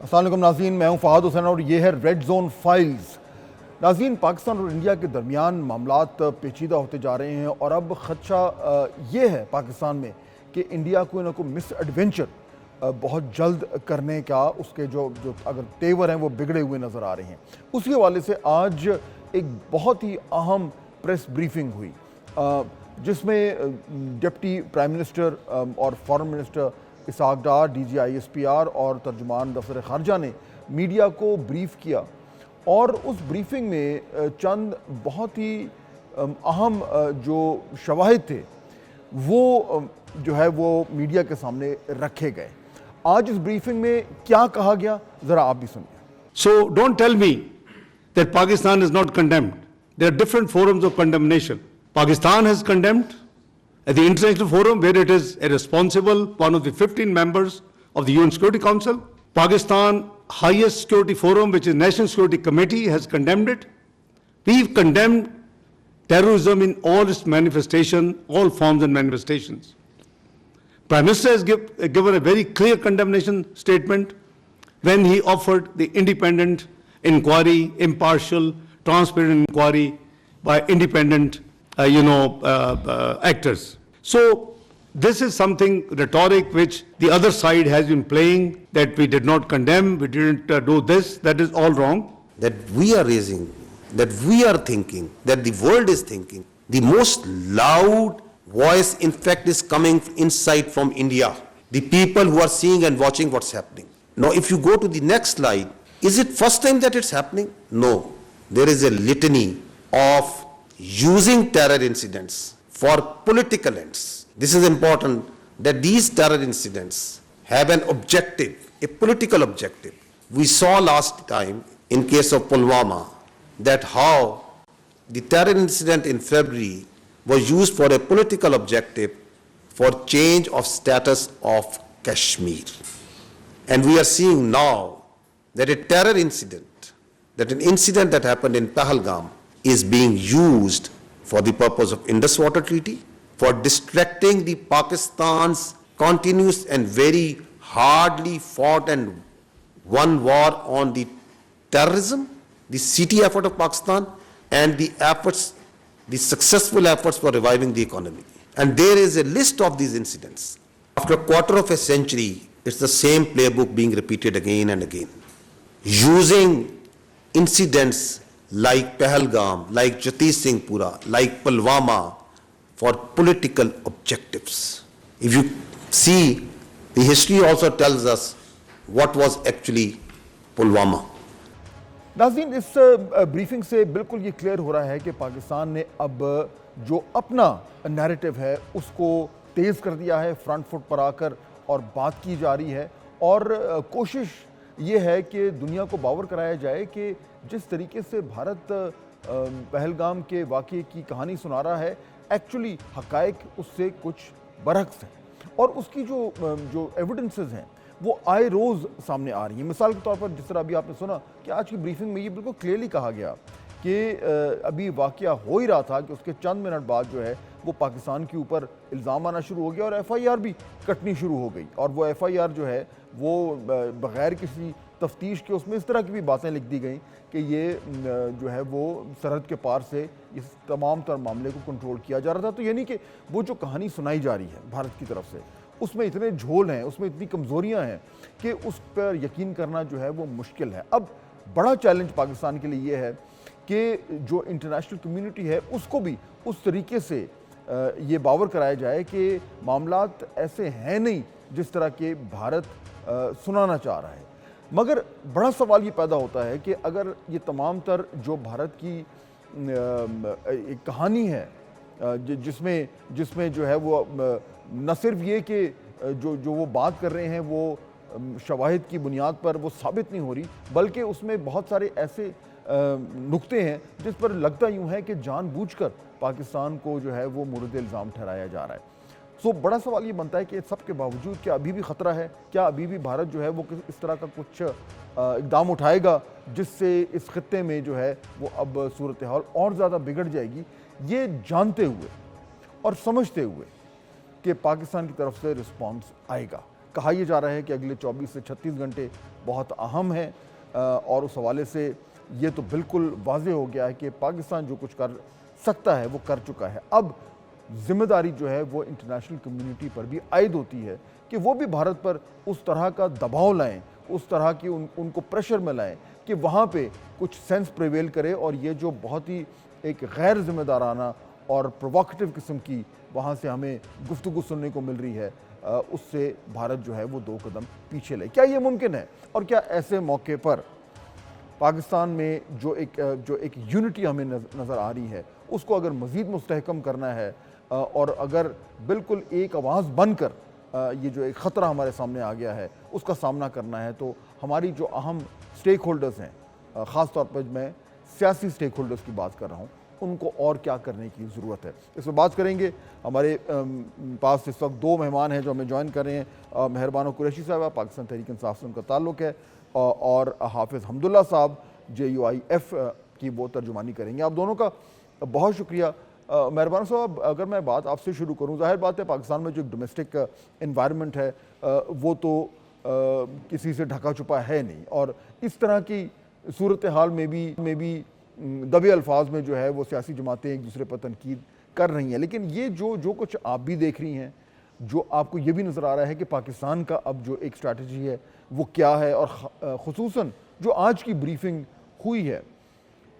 السلام علیکم ناظرین، میں ہوں فہد حسین اور یہ ہے ریڈ زون فائلز۔ ناظرین، پاکستان اور انڈیا کے درمیان معاملات پیچیدہ ہوتے جا رہے ہیں اور اب خدشہ یہ ہے پاکستان میں کہ انڈیا کوئی نہ کوئی مس ایڈونچر بہت جلد کرنے کا اس کے جو اگر تیور ہیں وہ بگڑے ہوئے نظر آ رہے ہیں۔ اسی حوالے سے آج ایک بہت ہی اہم پریس بریفنگ ہوئی جس میں ڈپٹی پرائم منسٹر اور foreign minister Ishaq Dar, D G I S P R اور ترجمان دفتر خارجہ نے میڈیا کو بریف کیا، اور اس بریفنگ میں چند بہت ہی اہم جو شواہد تھے وہ جو ہے وہ میڈیا کے سامنے رکھے گئے۔ آج اس بریفنگ میں کیا کہا گیا ذرا آپ بھی سنیں۔ So don't tell me that Pakistan is not condemned. There are different forums of condemnation. Pakistan has condemned at the international forum where it is a responsible, one of the 15 members of the UN Security Council. Pakistan highest security forum, which is National Security Committee, has condemned it. We've condemned terrorism in all its manifestation, all forms and manifestations. Prime Minister has given a very clear condemnation statement when he offered the independent inquiry, impartial, transparent inquiry by independent actors. So this is something rhetoric which the other side has been playing, that we did not condemn, we didn't do this. That is all wrong. That we are raising, that we are thinking, that the world is thinking. The most loud voice, in fact, is coming inside from India. The people who are seeing and watching what's happening. Now, if you go to the next slide, is it first time that it's happening? No. There is a litany of using terror incidents for political ends. This is important, that these terror incidents have an objective, a political objective. We saw last time in case of Pulwama that how the terror incident in February was used for a political objective for change of status of Kashmir. And we are seeing now that a terror incident, that an incident that happened in Pahalgam is being used for the purpose of Indus Water Treaty, for distracting the Pakistan's continuous and very hardly fought and won war on the terrorism, the CT effort of Pakistan, and the efforts, the successful efforts for reviving the economy. And there is a list of these incidents. After a quarter of a century, it's the same playbook being repeated again and again. Using incidents like Pahalgam, like Jatish Singh Pura, like Pulwama for political objectives. If you see, the history also tells us what was actually Pulwama. ناظرین، اس briefing سے بالکل یہ clear ہو رہا ہے کہ پاکستان نے اب جو اپنا نیریٹو ہے اس کو تیز کر دیا ہے، فرنٹ فٹ پر آ کر اور بات کی جا رہی ہے، اور کوشش یہ ہے کہ دنیا کو باور کرایا جائے کہ جس طریقے سے بھارت پہلگام کے واقعے کی کہانی سنا رہا ہے، ایکچولی حقائق اس سے کچھ برعکس ہیں، اور اس کی جو ایویڈنسز ہیں وہ آئے روز سامنے آ رہی ہیں۔ مثال کے طور پر جس طرح ابھی آپ نے سنا کہ آج کی بریفنگ میں یہ بالکل کلیئرلی کہا گیا کہ ابھی واقعہ ہو ہی رہا تھا کہ اس کے چند منٹ بعد جو ہے وہ پاکستان کے اوپر الزام آنا شروع ہو گیا اور ایف آئی آر بھی کٹنی شروع ہو گئی، اور وہ ایف آئی آر جو ہے وہ بغیر کسی تفتیش کے اس میں اس طرح کی بھی باتیں لکھ دی گئیں کہ یہ جو ہے وہ سرحد کے پار سے اس تمام تر معاملے کو کنٹرول کیا جا رہا تھا۔ تو یعنی کہ وہ جو کہانی سنائی جا رہی ہے بھارت کی طرف سے، اس میں اتنے جھول ہیں، اس میں اتنی کمزوریاں ہیں کہ اس پر یقین کرنا جو ہے وہ مشکل ہے۔ اب بڑا چیلنج پاکستان کے لیے یہ ہے کہ جو انٹرنیشنل کمیونٹی ہے اس کو بھی اس طریقے سے یہ باور کرایا جائے کہ معاملات ایسے ہیں نہیں جس طرح کہ بھارت سنانا چاہ رہا ہے۔ مگر بڑا سوال یہ پیدا ہوتا ہے کہ اگر یہ تمام تر جو بھارت کی ایک کہانی ہے جس میں جو ہے وہ نہ صرف یہ کہ جو وہ بات کر رہے ہیں وہ شواہد کی بنیاد پر وہ ثابت نہیں ہو رہی، بلکہ اس میں بہت سارے ایسے نقطے ہیں جس پر لگتا یوں ہے کہ جان بوجھ کر پاکستان کو جو ہے وہ مورد الزام ٹھہرایا جا رہا ہے۔ سو بڑا سوال یہ بنتا ہے کہ سب کے باوجود کیا ابھی بھی خطرہ ہے؟ کیا ابھی بھی بھارت جو ہے وہ اس طرح کا کچھ اقدام اٹھائے گا جس سے اس خطے میں جو ہے وہ اب صورتحال اور زیادہ بگڑ جائے گی؟ یہ جانتے ہوئے اور سمجھتے ہوئے کہ پاکستان کی طرف سے رسپانس آئے گا۔ کہا یہ جا رہا ہے کہ اگلے 24 سے 36 گھنٹے بہت اہم ہیں اور اس حوالے سے یہ تو بالکل واضح ہو گیا ہے کہ پاکستان جو کچھ کر سکتا ہے وہ کر چکا ہے. اب ذمہ داری جو ہے وہ انٹرنیشنل کمیونٹی پر بھی عائد ہوتی ہے کہ وہ بھی بھارت پر اس طرح کا دباؤ لائیں, اس طرح کی ان کو پریشر میں لائیں کہ وہاں پہ کچھ سینس پریویل کرے, اور یہ جو بہت ہی ایک غیر ذمہ دارانہ اور پرووکیٹو قسم کی وہاں سے ہمیں گفتگو سننے کو مل رہی ہے, اس سے بھارت جو ہے وہ 2 قدم پیچھے لے. کیا یہ ممکن ہے؟ اور کیا ایسے موقع پر پاکستان میں جو ایک یونٹی ہمیں نظر آ رہی ہے اس کو اگر مزید مستحکم کرنا ہے اور اگر بالکل ایک آواز بن کر یہ جو ایک خطرہ ہمارے سامنے آ گیا ہے اس کا سامنا کرنا ہے, تو ہماری جو اہم سٹیک ہولڈرز ہیں, خاص طور پر میں سیاسی سٹیک ہولڈرز کی بات کر رہا ہوں, ان کو اور کیا کرنے کی ضرورت ہے, اس پر بات کریں گے. ہمارے پاس اس وقت 2 مہمان ہیں جو ہمیں جوائن کر رہے ہیں. مہربانو قریشی صاحبہ, پاکستان تحریک انصاف سے ان کا تعلق ہے, اور حافظ حمداللہ صاحب JUIF کی وہ ترجمانی کریں گے. آپ دونوں کا بہت شکریہ. مہربانو صاحب, اگر میں بات آپ سے شروع کروں, ظاہر بات ہے پاکستان میں جو ایک ڈومیسٹک انوائرمنٹ ہے وہ تو کسی سے ڈھکا چھپا ہے نہیں, اور اس طرح کی صورتحال میں بھی دبے الفاظ میں جو ہے وہ سیاسی جماعتیں ایک دوسرے پر تنقید کر رہی ہیں. لیکن یہ جو کچھ آپ بھی دیکھ رہی ہیں, جو آپ کو یہ بھی نظر آ رہا ہے کہ پاکستان کا اب جو ایک اسٹریٹجی ہے وہ کیا ہے, اور خصوصاً جو آج کی بریفنگ ہوئی ہے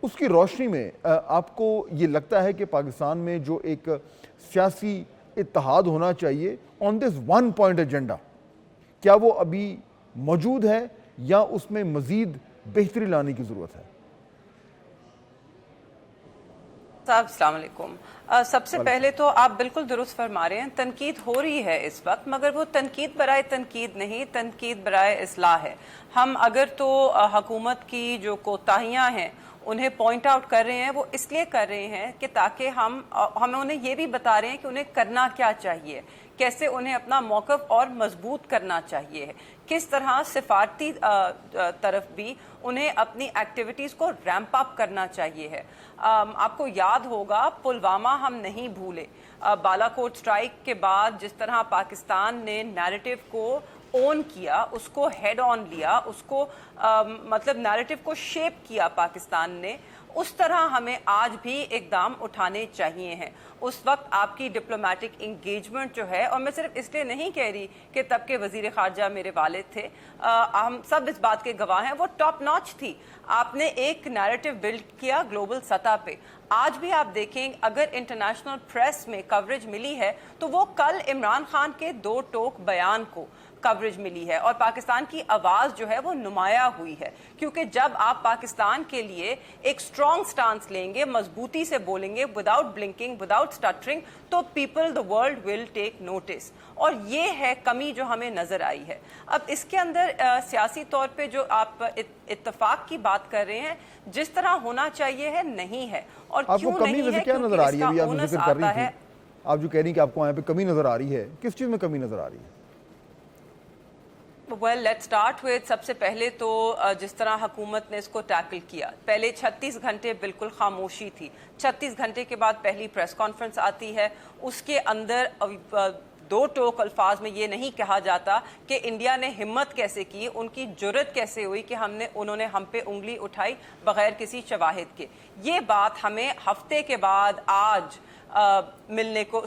اس کی روشنی میں آپ کو یہ لگتا ہے کہ پاکستان میں جو ایک سیاسی اتحاد ہونا چاہیے آن دس 1 پوائنٹ ایجنڈا, کیا وہ ابھی موجود ہے یا اس میں مزید بہتری لانے کی ضرورت ہے؟ صاحب السلام علیکم. سب سے پہلے تو آپ بالکل درست فرما رہے ہیں, تنقید ہو رہی ہے اس وقت, مگر وہ تنقید برائے تنقید نہیں, تنقید برائے اصلاح ہے. ہم اگر تو حکومت کی جو کوتاہیاں ہیں انہیں پوائنٹ آؤٹ کر رہے ہیں, وہ اس لیے کر رہے ہیں کہ تاکہ ہم انہیں یہ بھی بتا رہے ہیں کہ انہیں کرنا کیا چاہیے, کیسے انہیں اپنا موقف اور مضبوط کرنا چاہیے ہے, کس طرح سفارتی طرف بھی انہیں اپنی ایکٹیویٹیز کو ریمپ اپ کرنا چاہیے ہے. آپ کو یاد ہوگا پلوامہ ہم نہیں بھولے, بالا کوٹ سٹرائک کے بعد جس طرح پاکستان نے نیریٹو کو اون کیا, اس کو ہیڈ آن لیا, اس کو مطلب نیریٹو کو شیپ کیا پاکستان نے, اس طرح ہمیں آج بھی اقدام اٹھانے چاہیے ہیں. اس وقت آپ کی ڈپلومیٹک انگیجمنٹ جو ہے, اور میں صرف اس لیے نہیں کہہ رہی کہ تب کے وزیر خارجہ میرے والد تھے, ہم سب اس بات کے گواہ ہیں, وہ ٹاپ ناچ تھی. آپ نے ایک نیریٹو بلڈ کیا گلوبل سطح پہ. آج بھی آپ دیکھیں اگر انٹرنیشنل پریس میں کوریج ملی ہے تو وہ کل عمران خان کے 2 ٹوک بیان کو کوریج ملی ہے, اور پاکستان کی آواز جو ہے وہ نمایاں ہوئی ہے. کیونکہ جب آپ پاکستان کے لیے ایک اسٹرانگ سٹانس لیں گے, مضبوطی سے بولیں گے, وداؤٹ بلنکنگ, وداؤٹ سٹٹرنگ, تو people the world will take notice. اور یہ ہے کمی جو ہمیں نظر آئی ہے. اب اس کے اندر سیاسی طور پہ جو آپ اتفاق کی بات کر رہے ہیں, جس طرح ہونا چاہیے ہے نہیں ہے. اور کیوں نہیں ہے؟ کیا نظر آ رہی ہے؟ آپ ذکر کر رہی تھی, آپ جو کہہ رہی ہیں کہ آپ کو یہاں پہ کمی نظر آ رہی ہے, کس چیز میں کمی نظر آ رہی ہے؟ ویل لیٹ سٹارٹ وتھ, سب سے پہلے تو جس طرح حکومت نے اس کو ٹیکل کیا, پہلے 36 گھنٹے بالکل خاموشی تھی. 36 گھنٹے کے بعد پہلی پریس کانفرنس آتی ہے, اس کے اندر 2 ٹوک الفاظ میں یہ نہیں کہا جاتا کہ انڈیا نے ہمت کیسے کی, ان کی جرت کیسے ہوئی کہ انہوں نے ہم پہ انگلی اٹھائی بغیر کسی شواہد کے. یہ بات ہمیں ہفتے کے بعد آج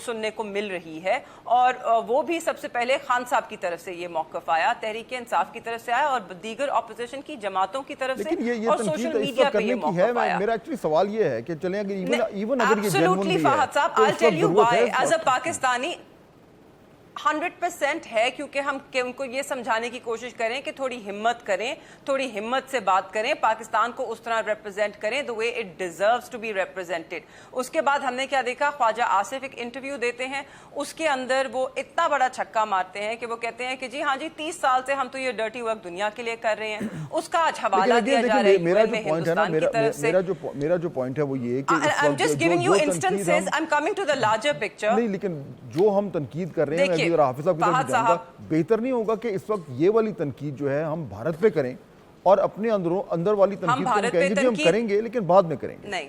سننے کو مل رہی ہے, اور وہ بھی سب سے پہلے خان صاحب کی طرف سے یہ موقف آیا, تحریک انصاف کی طرف سے آیا, اور دیگر اپوزیشن کی جماعتوں کی طرف سے, اور سوشل میڈیا پہ یہ موقف آیا. میرا ایکچولی سوال یہ ہے کہ چلیں اگر ایون اگر یہ ایبسولوٹلی فہد صاحب, I'll tell you why as a Pakistani 100% ہے, کیونکہ ہم ان کو یہ سمجھانے کی کوشش کریں کہ تھوڑی ہمت کریں, تھوڑی ہمت سے بات کریں, پاکستان کو اس طرح ریپرزینٹ کریں the way it deserves to be represented. اس کے بعد ہم نے کیا دیکھا, خواجہ آصف ایک انٹرویو دیتے ہیں, اس کے اندر وہ اتنا بڑا چھکا مارتے ہیں کہ وہ کہتے ہیں کہ جی ہاں جی 30 سال سے ہم تو یہ ڈرٹی ورک دنیا کے لیے کر رہے ہیں. اس کا آج حوالہ دیا جا رہا ہے ہندوستان کی طرف سے. میرا جو پوائنٹ ہے وہ یہ کہ I'm just giving you instances, I'm coming to the larger picture. نہیں, لیکن جو ہم تنقید کر رہے ہیں, حافظ صاحب کی طرف جاؤں گا, بہتر نہیں ہوگا کہ اس وقت یہ والی تنقید جو ہے ہم بھارت پہ کریں, اور اپنے اندر والی تنقید کو کہیں گے ہم کریں گے لیکن بعد میں کریں گے؟ نہیں,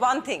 one thing,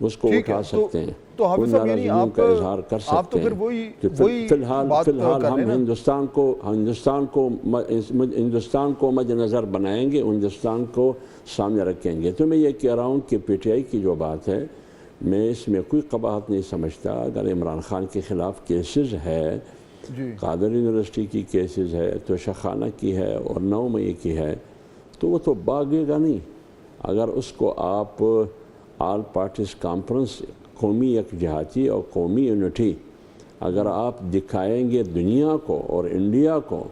اس کو اٹھا سکتے ہیں، تو حافظ صاحب یعنی ناراضگیوں کا اظہار کر سکتے ہیں. آپ تو پھر وہی فی الحال ہم ہندوستان کو مد نظر بنائیں گے، ہندوستان کو سامنے رکھیں گے. تو میں یہ کہہ رہا ہوں کہ پی ٹی آئی کی جو بات ہے میں اس میں کوئی قباحت نہیں سمجھتا. اگر عمران خان کے خلاف کیسز ہے، قادر یونیورسٹی کی کیسز ہے، تو شخانہ کی ہے اور 9 مئی کی ہے، تو وہ تو بھاگے گا نہیں. اگر اس کو آپ آل پارٹیز کانفرنس، قومی یکجہتی اور قومی یونٹی اگر آپ دکھائیں گے دنیا کو اور انڈیا کو،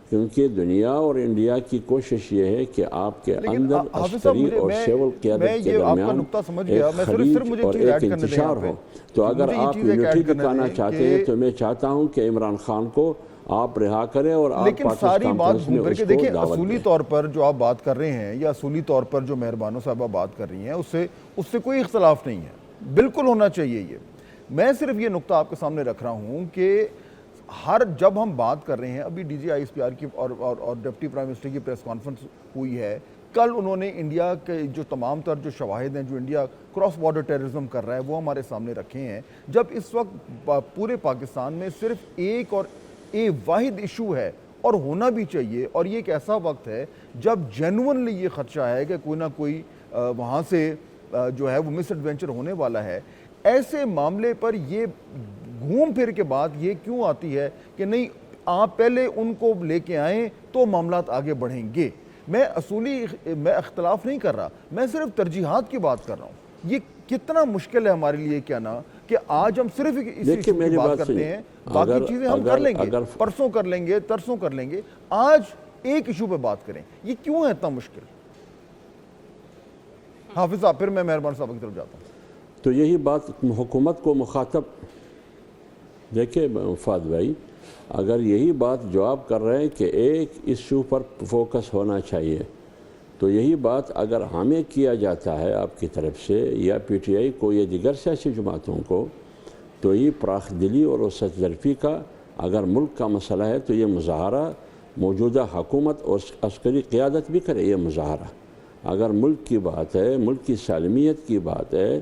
کیونکہ دنیا اور انڈیا کی کوشش یہ ہے کہ آپ کے اندر عسکری اور سول قیادت کے درمیان ایک خلیج اور ایک انتشار ہو. تو اگر آپ یونٹی دکھانا چاہتے ہیں تو میں چاہتا ہوں کہ عمران خان کو آپ رہا کریں اور آپ لیکن ساری بات گھوم کر کے دیکھیں، اصولی طور پر جو آپ بات کر رہے ہیں یا اصولی طور پر جو مہربانوں صاحبہ بات کر رہی ہیں اس سے کوئی اختلاف نہیں ہے، بالکل ہونا چاہیے. یہ میں صرف یہ نقطہ آپ کے سامنے رکھ رہا ہوں کہ جب ہم بات کر رہے ہیں، ابھی D G I S P R کی اور ڈپٹی پرائم منسٹر کی پریس کانفرنس ہوئی ہے، کل انہوں نے انڈیا کے جو تمام تر جو شواہد ہیں جو انڈیا کراس بارڈر ٹیررزم کر رہا ہے وہ ہمارے سامنے رکھے ہیں. جب اس وقت پورے پاکستان میں صرف ایک اور واحد ایشو ہے اور ہونا بھی چاہیے، اور یہ ایک ایسا وقت ہے جب جینوئنلی یہ خدشہ ہے کہ کوئی نہ کوئی وہاں سے جو ہے وہ مس ایڈوینچر ہونے والا ہے، ایسے معاملے پر یہ گھوم پھر کے بات یہ کیوں آتی ہے کہ نہیں آپ پہلے ان کو لے کے آئیں تو معاملات آگے بڑھیں گے؟ میں اختلاف نہیں کر رہا، میں صرف ترجیحات کی بات کر رہا ہوں. یہ کتنا مشکل ہے ہمارے لیے کہنا کہ آج ہم صرف اس ایشو کی بات کرتے ہیں، باقی چیزیں ہم کر لیں گے، پرسوں کر لیں گے، ترسوں کر لیں گے، آج ایک ایشو پہ بات کریں. یہ کیوں ہے اتنا مشکل؟ حافظ صاحب، پھر میں مہربان صاحب کی طرف جاتا ہوں. تو یہی بات حکومت کو مخاطب، دیکھیں فہد بھائی، اگر یہی بات جو آپ کر رہے ہیں کہ ایک ایشو پر فوکس ہونا چاہیے، تو یہی بات اگر ہمیں کیا جاتا ہے آپ کی طرف سے یا پی ٹی آئی کو یا دیگر سیاسی جماعتوں کو، تو یہ پراخ دلی اور وسعت ظرفی کا اگر ملک کا مسئلہ ہے تو یہ مظاہرہ موجودہ حکومت اور عسکری قیادت بھی کرے. یہ مظاہرہ اگر ملک کی بات ہے، ملک کی سالمیت کی بات ہے،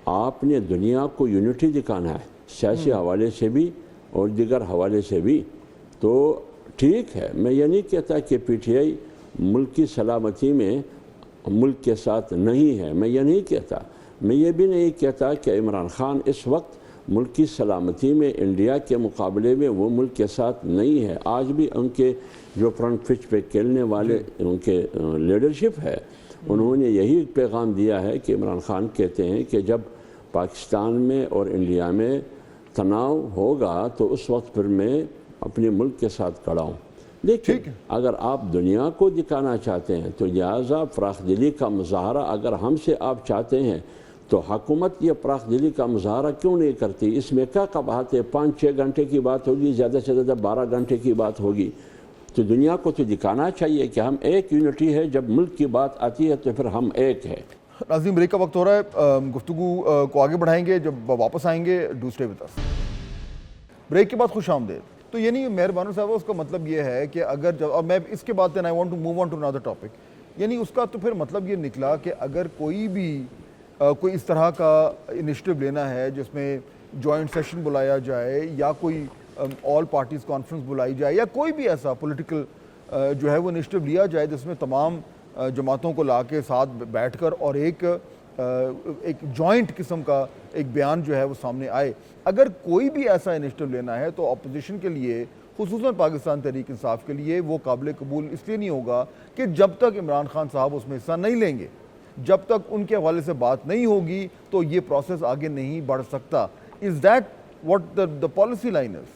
آپ نے دنیا کو یونٹی دکھانا ہے سیاسی حوالے سے بھی اور دیگر حوالے سے بھی، تو ٹھیک ہے. میں یہ نہیں کہتا کہ پی ٹی آئی ملک کی سلامتی میں ملک کے ساتھ نہیں ہے، میں یہ نہیں کہتا. میں یہ بھی نہیں کہتا کہ عمران خان اس وقت ملک کی سلامتی میں انڈیا کے مقابلے میں وہ ملک کے ساتھ نہیں ہے. آج بھی ان کے جو فرنٹ پچ پہ کھیلنے والے ان کے لیڈرشپ ہے، انہوں نے یہی پیغام دیا ہے کہ عمران خان کہتے ہیں کہ جب پاکستان میں اور انڈیا میں تناؤ ہوگا تو اس وقت پھر میں اپنے ملک کے ساتھ کھڑا ہوں. لیکن اگر آپ دنیا کو دکھانا چاہتے ہیں تو لہٰذا فراخ دلی کا مظاہرہ اگر ہم سے آپ چاہتے ہیں تو حکومت یہ فراخ دلی کا مظاہرہ کیوں نہیں کرتی؟ اس میں کیا قباحت ہے؟ 5-6 گھنٹے کی بات ہوگی، زیادہ سے زیادہ 12 گھنٹے کی بات ہوگی. تو دنیا کو تو دکھانا چاہیے کہ ہم ایک یونٹی ہے. جب ملک کی بات آتی ہے تو پھر ہم ایک ہے. ناظرین، بریک کا وقت ہو رہا ہے، گفتگو کو آگے بڑھائیں گے جب واپس آئیں گے. Do stay with us. Break کے بعد خوش آمدید. تو یعنی مہربانوں صاحب اس کا مطلب یہ ہے کہ اگر جب، اور میں اس کے بعد then I want to move on to another topic، یعنی اس کا تو پھر مطلب یہ نکلا کہ اگر کوئی اس طرح کا انیشیٹو لینا ہے جس میں جوائنٹ سیشن بلایا جائے یا کوئی آل پارٹیز کانفرنس بلائی جائے یا کوئی بھی ایسا پولیٹیکل جو ہے وہ انیشیٹو لیا جائے جس میں تمام جماعتوں کو لا کے ساتھ بیٹھ کر اور ایک جوائنٹ قسم کا ایک بیان جو ہے وہ سامنے آئے، اگر کوئی بھی ایسا انیشیٹو لینا ہے تو اپوزیشن کے لیے، خصوصاً پاکستان تحریک انصاف کے لیے، وہ قابل قبول اس لیے نہیں ہوگا کہ جب تک عمران خان صاحب اس میں حصہ نہیں لیں گے، جب تک ان کے حوالے سے بات نہیں ہوگی تو یہ پروسیس آگے نہیں بڑھ سکتا. Is that what the policy line is?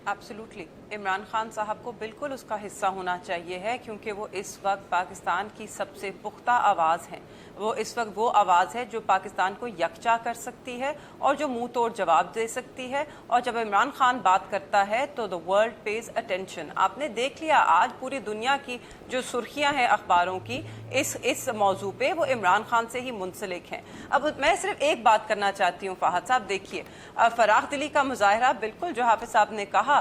Absolutely. Imran Khan صاحب کو بالکل اس کا حصہ ہونا چاہیے ہے، کیونکہ وہ اس وقت پاکستان کی سب سے پختہ آواز ہیں. وہ اس وقت وہ آواز ہے جو پاکستان کو یکجا کر سکتی ہے اور جو منہ توڑ جواب دے سکتی ہے. اور جب عمران خان بات کرتا ہے تو the world pays attention. آپ نے دیکھ لیا آج پوری دنیا کی جو سرخیاں ہیں اخباروں کی اس موضوع پہ وہ عمران خان سے ہی منسلک ہیں. اب میں صرف ایک بات کرنا چاہتی ہوں فہد صاحب، دیکھیے فراخ دلی کا مظاہرہ بالکل جو حافظ صاحب نے کہا،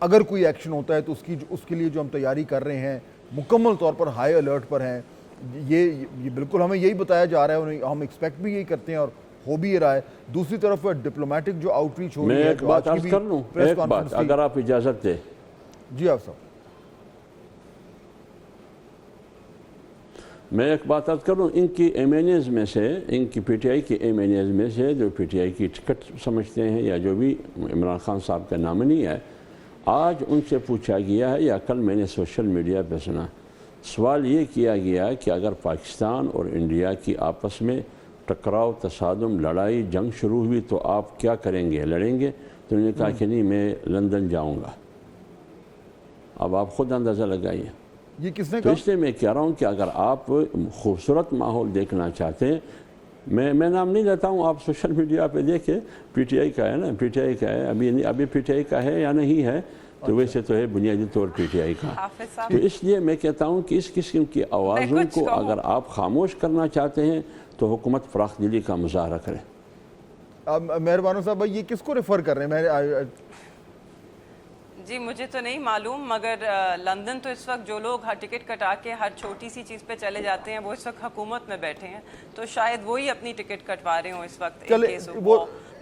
اگر کوئی ایکشن ہوتا ہے تو اس کے لیے جو ہم تیاری کر رہے ہیں مکمل طور پر ہائی الرٹ پر ہیں. یہ بالکل ہمیں یہی بتایا جا رہا ہے اور ہم ایکسپیکٹ بھی یہی کرتے ہیں اور ہو بھی یہ رہا ہے. دوسری طرف ڈپلومیٹک جو آؤٹ ریچ ہو میں رہی ہے, ایک بات عرض کر لوں, ایک بات اگر آپ اجازت دیں. جی آپ صاحب. میں ایک بات عرض کر لوں, ان کی ایم این ایز میں سے, ان کی پی ٹی آئی کی ایم این ایز میں سے جو پی ٹی آئی کی ٹکٹ سمجھتے ہیں یا جو بھی عمران خان صاحب کا نامنی ہے, آج ان سے پوچھا گیا ہے یا کل میں نے سوشل میڈیا پہ سنا, سوال یہ کیا گیا کہ اگر پاکستان اور انڈیا کی آپس میں ٹکراؤ, تصادم, لڑائی, جنگ شروع ہوئی تو آپ کیا کریں گے, لڑیں گے؟ تو انہوں نے کہا کہ نہیں, میں لندن جاؤں گا. اب آپ خود اندازہ لگائیے. یہ کس نے تو کہا؟ اس لیے میں کہہ رہا ہوں کہ اگر آپ خوبصورت ماحول دیکھنا چاہتے ہیں, میں نام نہیں لیتا ہوں, آپ سوشل میڈیا پہ دیکھیں, پی ٹی آئی کا ہے نا, پی ٹی آئی کا ہے, ابھی پی ٹی آئی کا ہے یا نہیں ہے, تو ویسے تو ہے بنیادی طور پی ٹی آئی کا. حافظ صاحب, تو اس لیے میں کہتا ہوں کہ اس قسم کی آوازوں کو اگر آپ خاموش کرنا چاہتے ہیں تو حکومت فراخ دلی کا مظاہرہ کرے. مہربانو صاحب یہ کس کو ریفر کر رہے ہیں؟ جی مجھے تو نہیں معلوم, مگر لندن تو اس وقت جو لوگ ہر ٹکٹ کٹا کے ہر چھوٹی سی چیز پہ چلے جاتے ہیں وہ اس وقت حکومت میں بیٹھے ہیں, تو شاید وہی اپنی ٹکٹ کٹوا رہے ہوں اس وقت.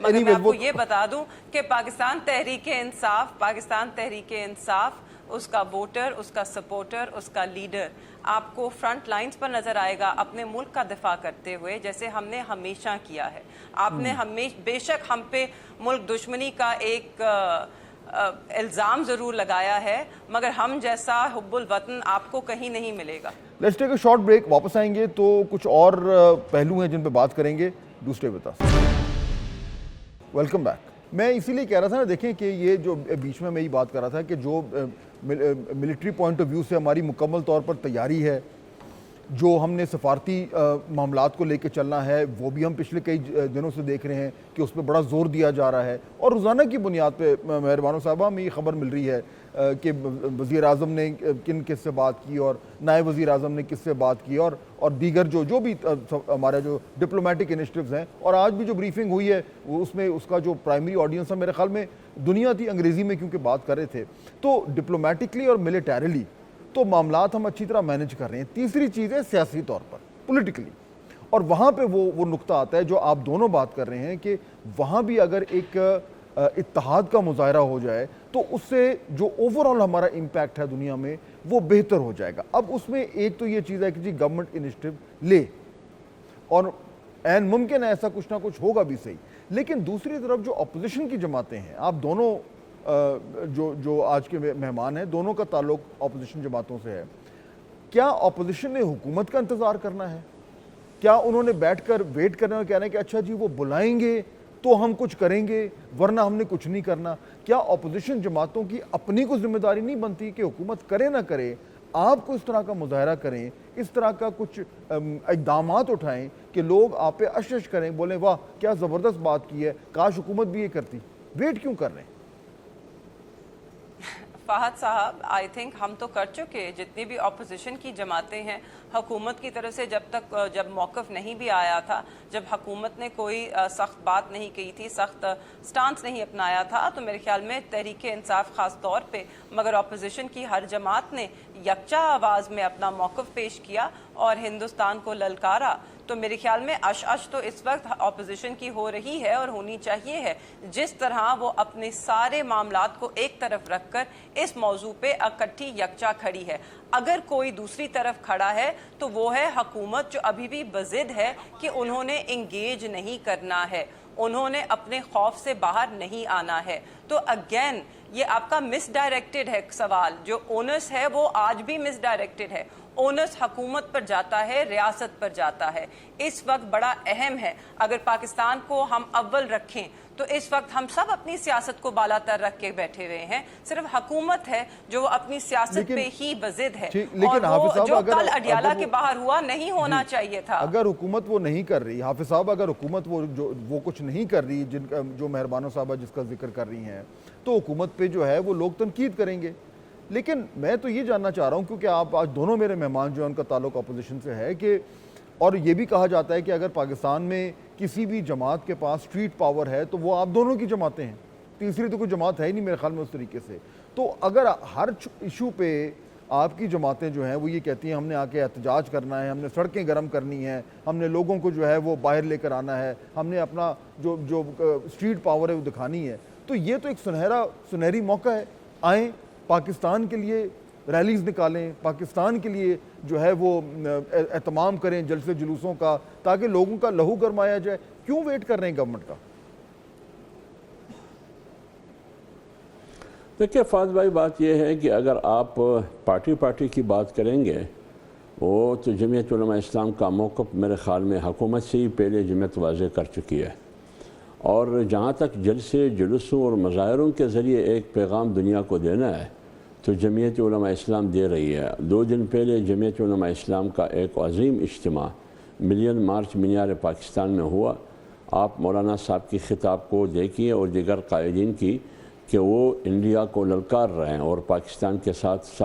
مگر میں آپ کو یہ بتا دوں کہ پاکستان تحریک انصاف, اس کا ووٹر, اس کا سپورٹر, اس کا لیڈر آپ کو فرنٹ لائنز پر نظر آئے گا اپنے ملک کا دفاع کرتے ہوئے, جیسے ہم نے ہمیشہ کیا ہے. آپ نے بے شک ہم پہ ملک دشمنی کا ایک الزام ضرور لگایا ہے, مگر ہم جیسا حب الوطن آپ کو کہیں نہیں ملے گا. Let's take a short break. واپس آئیں گے تو کچھ اور پہلو ہیں جن پہ بات کریں گے. دوسرے بتا. Welcome back. میں اسی لیے کہہ رہا تھا نا, دیکھیں کہ یہ جو بیچ میں یہی بات کر رہا تھا کہ جو ملٹری پوائنٹ آف ویو سے ہماری مکمل طور پر تیاری ہے, جو ہم نے سفارتی معاملات کو لے کے چلنا ہے, وہ بھی ہم پچھلے کئی دنوں سے دیکھ رہے ہیں کہ اس پہ بڑا زور دیا جا رہا ہے. اور روزانہ کی بنیاد پہ مہربانو صاحبہ ہمیں یہ خبر مل رہی ہے کہ وزیر اعظم نے کس سے بات کی اور نائب وزیر اعظم نے کس سے بات کی, اور دیگر جو بھی ہمارا جو ڈپلومیٹک انیشیٹوز ہیں. اور آج بھی جو بریفنگ ہوئی ہے اس میں اس کا جو پرائمری آڈینس ہے میرے خیال میں دنیا تھی, انگریزی میں کیونکہ بات کر رہے تھے. تو ڈپلومیٹکلی اور ملیٹریلی تو معاملات ہم اچھی طرح مینج کر رہے ہیں. تیسری چیز ہے سیاسی طور پر, پولیٹیکلی, اور وہاں پہ وہ نقطہ آتا ہے جو آپ دونوں بات کر رہے ہیں کہ وہاں بھی اگر ایک اتحاد کا مظاہرہ ہو جائے تو اس سے جو اوور آل ہمارا امپیکٹ ہے دنیا میں وہ بہتر ہو جائے گا. اب اس میں ایک تو یہ چیز ہے کہ جی گورنمنٹ انیشیٹو لے, اور عین ممکن ہے ایسا کچھ نہ کچھ ہوگا بھی صحیح, لیکن دوسری طرف جو اپوزیشن کی جماعتیں ہیں, آپ دونوں جو آج کے مہمان ہیں دونوں کا تعلق اپوزیشن جماعتوں سے ہے, کیا اپوزیشن نے حکومت کا انتظار کرنا ہے؟ کیا انہوں نے بیٹھ کر ویٹ کرنا اور کہنا ہے کہ اچھا جی وہ بلائیں گے تو ہم کچھ کریں گے ورنہ ہم نے کچھ نہیں کرنا؟ کیا اپوزیشن جماعتوں کی اپنی کو ذمہ داری نہیں بنتی کہ حکومت کرے نہ کرے, آپ کو اس طرح کا مظاہرہ کریں, اس طرح کا کچھ اقدامات اٹھائیں کہ لوگ آپ پہ اشش کریں, بولیں واہ کیا زبردست بات کی ہے, کاش حکومت بھی یہ کرتی. ویٹ کیوں کر رہے ہیں؟ فہد صاحب, آئی تھنک ہم تو کر چکے, جتنی بھی اپوزیشن کی جماعتیں ہیں حکومت کی طرف سے جب موقف نہیں بھی آیا تھا, جب حکومت نے کوئی سخت بات نہیں کی تھی, سخت سٹانس نہیں اپنایا تھا, تو میرے خیال میں تحریک انصاف خاص طور پہ, مگر اپوزیشن کی ہر جماعت نے یکجا آواز میں اپنا موقف پیش کیا اور ہندوستان کو للکارا. تو میرے خیال میں اش تو اس وقت اپوزیشن کی ہو رہی ہے اور ہونی چاہیے ہے, جس طرح وہ اپنے سارے معاملات کو ایک طرف رکھ کر اس موضوع پہ اکٹھی یکجا کھڑی ہے. اگر کوئی دوسری طرف کھڑا ہے تو وہ ہے حکومت, جو ابھی بھی بضد ہے کہ انہوں نے انگیج نہیں کرنا ہے, انہوں نے اپنے خوف سے باہر نہیں آنا ہے. تو اگین یہ آپ کا مس ڈائریکٹڈ ہے سوال, جو اونس ہے وہ آج بھی مس ڈائریکٹڈ ہے. اونس حکومت پر جاتا ہے, ریاست پر جاتا ہے. اس وقت بڑا اہم ہے, اگر پاکستان کو ہم اول رکھیں تو اس وقت ہم سب اپنی سیاست کو بالا تر رکھ کے بیٹھے ہوئے ہیں, صرف حکومت ہے جو اپنی سیاست پہ ہی بضد ہے, اور وہ جو کل اڈیالہ کے باہر ہوا نہیں ہونا چاہیے تھا. اگر حکومت وہ نہیں کر رہی, حافظ صاحب اگر حکومت وہ کچھ نہیں کر رہی, جو مہربانو صاحبہ جس کا ذکر کر رہی ہیں, تو حکومت پہ جو ہے وہ لوگ تنقید کریں گے. لیکن میں تو یہ جاننا چاہ رہا ہوں, کیونکہ آپ آج دونوں میرے مہمان جو ہیں ان کا تعلق اپوزیشن سے ہے, کہ اور یہ بھی کہا جاتا ہے کہ اگر پاکستان میں کسی بھی جماعت کے پاس اسٹریٹ پاور ہے تو وہ آپ دونوں کی جماعتیں ہیں, تیسری تو کوئی جماعت ہے ہی نہیں میرے خیال میں اس طریقے سے. تو اگر ہر ایشو پہ آپ کی جماعتیں جو ہیں وہ یہ کہتی ہیں ہم نے آ کے احتجاج کرنا ہے, ہم نے سڑکیں گرم کرنی ہیں, ہم نے لوگوں کو جو ہے وہ باہر لے کر آنا ہے, ہم نے اپنا جو اسٹریٹ پاور ہے وہ دکھانی ہے, تو یہ تو ایک سنہری موقع ہے. آئیں پاکستان کے لیے ریلیز نکالیں, پاکستان کے لیے جو ہے وہ اہتمام کریں جلسے جلوسوں کا, تاکہ لوگوں کا لہو گرمایا جائے. کیوں ویٹ کر رہے ہیں گورنمنٹ کا؟ دیکھیے فاض بھائی, بات یہ ہے کہ اگر آپ پارٹی کی بات کریں گے, وہ تو جمعیت علماء اسلام کا موقف میرے خیال میں حکومت سے ہی پہلے جمعیت واضح کر چکی ہے. اور جہاں تک جلسے جلوسوں اور مظاہروں کے ذریعے ایک پیغام دنیا کو دینا ہے تو جمعیت علماء اسلام دے رہی ہے. 2 دن پہلے جمعیت علماء اسلام کا ایک عظیم اجتماع ملین مارچ مینار پاکستان میں ہوا. آپ مولانا صاحب کی خطاب کو دیکھیے اور دیگر قائدین کی کہ وہ انڈیا کو للکار رہے ہیں, اور پاکستان کے ساتھ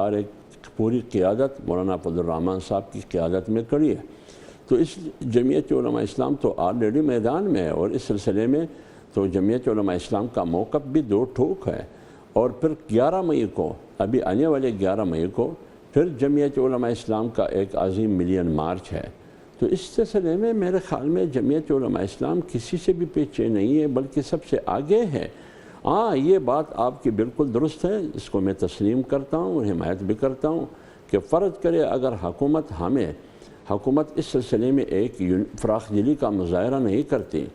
پوری قیادت مولانا عبد الرحمن صاحب کی قیادت میں کڑی ہے. تو اس جمعیت علماء اسلام تو آلریڈی میدان میں ہے, اور اس سلسلے میں تو جمعیت علماء اسلام کا موقف بھی 2 ٹوک ہے. اور پھر 11 مئی کو, ابھی آنے والے 11 مئی کو پھر جمعیت علماء اسلام کا ایک عظیم ملین مارچ ہے. تو اس سلسلے میں میرے خیال میں جمعیت علماء اسلام کسی سے بھی پیچھے نہیں ہے, بلکہ سب سے آگے ہے. ہاں, یہ بات آپ کی بالکل درست ہے, اس کو میں تسلیم کرتا ہوں اور حمایت بھی کرتا ہوں کہ فرض کرے اگر حکومت اس سلسلے میں ایک فراخ دلی کا مظاہرہ نہیں کرتی,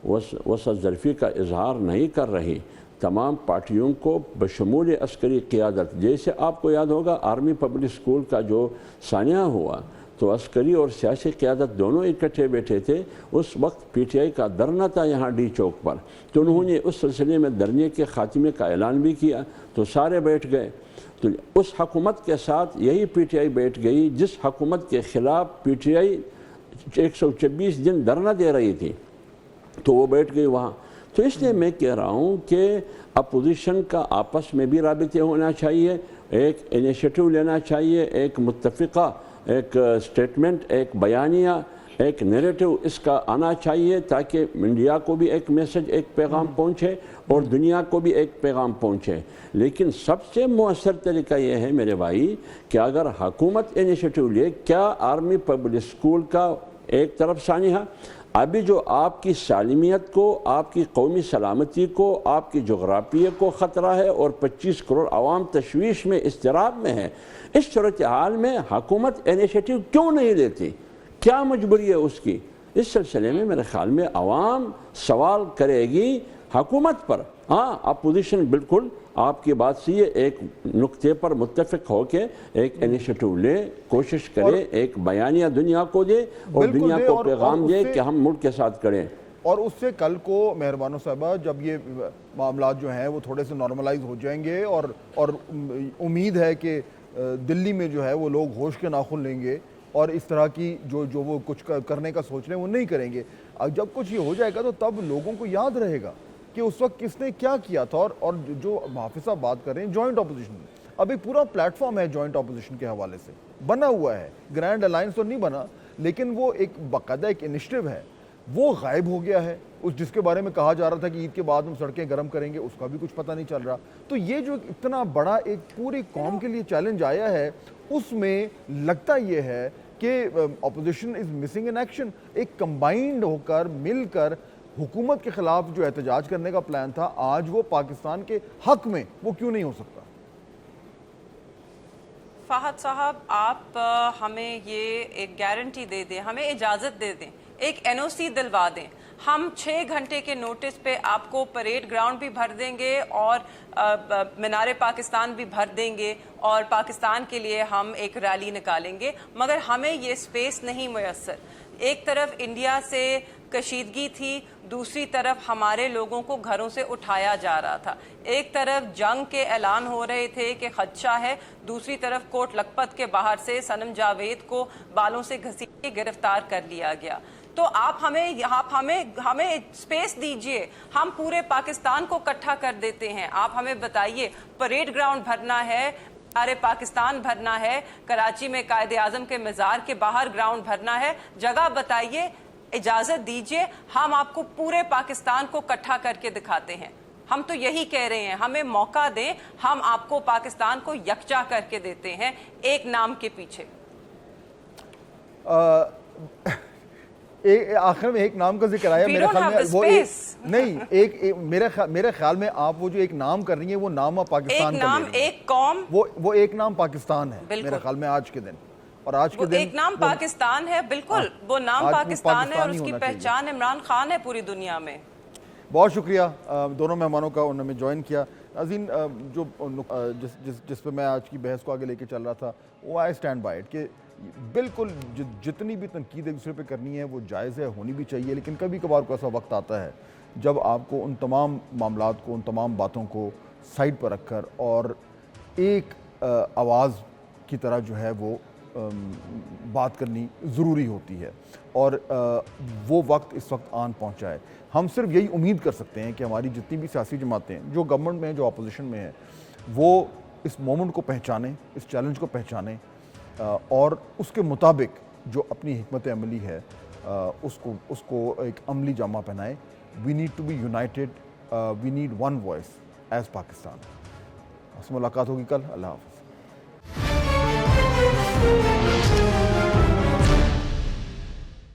وسعت ظرفی کا اظہار نہیں کر رہی, تمام پارٹیوں کو بشمول عسکری قیادت, جیسے آپ کو یاد ہوگا آرمی پبلک اسکول کا جو سانحہ ہوا تو عسکری اور سیاسی قیادت دونوں اکٹھے بیٹھے تھے. اس وقت پی ٹی آئی کا دھرنا تھا یہاں ڈی چوک پر, تو انہوں نے اس سلسلے میں دھرنے کے خاتمے کا اعلان بھی کیا, تو سارے بیٹھ گئے. تو اس حکومت کے ساتھ یہی پی ٹی آئی بیٹھ گئی جس حکومت کے خلاف پی ٹی آئی 126 دن دھرنا دے رہی تھی, تو وہ بیٹھ گئی وہاں. تو اس لیے میں کہہ رہا ہوں کہ اپوزیشن کا آپس میں بھی رابطے ہونا چاہیے, ایک انیشیٹو لینا چاہیے, ایک متفقہ ایک سٹیٹمنٹ, ایک بیانیہ, ایک نیریٹو اس کا آنا چاہیے, تاکہ انڈیا کو بھی ایک میسج, ایک پیغام پہنچے اور دنیا کو بھی ایک پیغام پہنچے. لیکن سب سے مؤثر طریقہ یہ ہے میرے بھائی کہ اگر حکومت انیشیٹو لے, کیا آرمی پبلک اسکول کا ایک طرف سانحہ ابھی جو آپ کی سالمیت کو, آپ کی قومی سلامتی کو, آپ کی جغرافیے کو خطرہ ہے اور 25 کروڑ عوام تشویش میں, اضطراب میں ہے, اس صورتحال میں حکومت انیشیٹو کیوں نہیں لیتی؟ کیا مجبوری ہے اس کی؟ اس سلسلے میں میرے خیال میں عوام سوال کرے گی حکومت پر. ہاں, اپوزیشن بالکل آپ کی بات سے یہ ایک نقطے پر متفق ہو کے ایک انیشیٹو لے, کوشش کرے, ایک بیانیہ دنیا کو دے اور دنیا کو پیغام دے کہ ہم ملک کے ساتھ کریں. اور اس سے کل کو مہربانو صاحبہ جب یہ معاملات جو ہیں وہ تھوڑے سے نارملائز ہو جائیں گے, اور امید ہے کہ دلی میں جو ہے وہ لوگ ہوش کے ناخن لیں گے اور اس طرح کی جو وہ کچھ کرنے کا سوچ رہے ہیں وہ نہیں کریں گے. جب کچھ یہ ہو جائے گا تو تب لوگوں کو یاد رہے گا کہ اس وقت کس نے کیا کیا تھا. اور جو محافظ صاحب بات کر رہے ہیں جوائنٹ اپوزیشن, ابھی پورا پلیٹ فارم ہے جوائنٹ اپوزیشن کے حوالے سے بنا ہوا ہے, گرینڈ الائنس تو نہیں بنا, لیکن وہ ایک باقاعدہ ایک انیشیٹو ہے, وہ غائب ہو گیا ہے. جس کے بارے میں کہا جا رہا تھا کہ عید کے بعد ہم سڑکیں گرم کریں گے, اس کا بھی کچھ پتہ نہیں چل رہا. تو یہ جو اتنا بڑا ایک پوری قوم کے لیے چیلنج آیا ہے, اس میں لگتا یہ ہے کہ opposition is missing in action. ایک کمبائنڈ ہو کر, مل کر حکومت کے خلاف جو احتجاج کرنے کا پلان تھا, آج وہ پاکستان کے حق میں وہ کیوں نہیں ہو سکتا؟ فہد صاحب, آپ ہمیں یہ ایک گارنٹی دے دیں, ہمیں اجازت دے دیں, ایک این او سی دلوا دیں, ہم 6 گھنٹے کے نوٹس پہ آپ کو پریڈ گراؤنڈ بھی بھر دیں گے اور مینار پاکستان بھی بھر دیں گے, اور پاکستان کے لیے ہم ایک ریلی نکالیں گے. مگر ہمیں یہ سپیس نہیں میسر. ایک طرف انڈیا سے کشیدگی تھی, دوسری طرف ہمارے لوگوں کو گھروں سے اٹھایا جا رہا تھا, ایک طرف جنگ کے اعلان ہو رہے تھے کہ خدشہ ہے, دوسری طرف کوٹ لکھپت کے باہر سے صنم جاوید کو بالوں سے گھسیٹ کے گرفتار کر لیا گیا. تو آپ ہمیں سپیس دیجئے, ہم پورے پاکستان کو اکٹھا کر دیتے ہیں. آپ ہمیں بتائیے, پریڈ گراؤنڈ بھرنا ہے, سارے پاکستان بھرنا ہے, کراچی میں قائد اعظم کے مزار کے باہر گراؤنڈ بھرنا ہے, جگہ بتائیے, اجازت دیجئے, ہم آپ کو پورے پاکستان کو اکٹھا کر کے دکھاتے ہیں. ہم تو یہی کہہ رہے ہیں ہمیں موقع دیں, ہم آپ کو پاکستان کو یکجا کر کے دیتے ہیں ایک نام کے پیچھے. آخر میں ایک نام کا ذکر آیا, We میرے don't خیال have میں the وہ space. نہیں, میرے خیال میں آپ وہ جو ایک نام کر رہی ہیں وہ نام ایک پاکستان کا نام, لے رہی ہیں. ایک قوم, وہ ایک نام پاکستان ہے بالکل. میرے خیال میں آج کے دن, اور آج کے وہ دن ایک نام پاکستان ہے, بالکل وہ نام آج وہ پاکستان ہے اور اس کی ہونا چاہیے. پہچان عمران خان ہے پوری دنیا میں. بہت شکریہ دونوں مہمانوں کا, انہوں نے جوائن کیا. ناظرین, جو جس پہ میں آج کی بحث کو آگے لے کے چل رہا تھا وہ آئی اسٹینڈ بائی اٹ کہ بالکل جتنی بھی تنقید ایک دوسرے پہ کرنی ہے وہ جائز ہے, ہونی بھی چاہیے, لیکن کبھی کبھار کو ایسا وقت آتا ہے جب آپ کو ان تمام معاملات کو, ان تمام باتوں کو سائڈ پر رکھ کر اور ایک آواز کی طرح جو ہے وہ بات کرنی ضروری ہوتی ہے, اور وہ وقت اس وقت آن پہنچا ہے. ہم صرف یہی امید کر سکتے ہیں کہ ہماری جتنی بھی سیاسی جماعتیں جو گورنمنٹ میں ہیں, جو اپوزیشن میں ہیں, وہ اس مومنٹ کو پہچانیں, اس چیلنج کو پہچانیں, اور اس کے مطابق جو اپنی حکمت عملی ہے اس کو ایک عملی جامہ پہنائیں. We need to be united, we need one voice as Pakistan. اس سے ملاقات ہوگی کل. اللہ حافظ.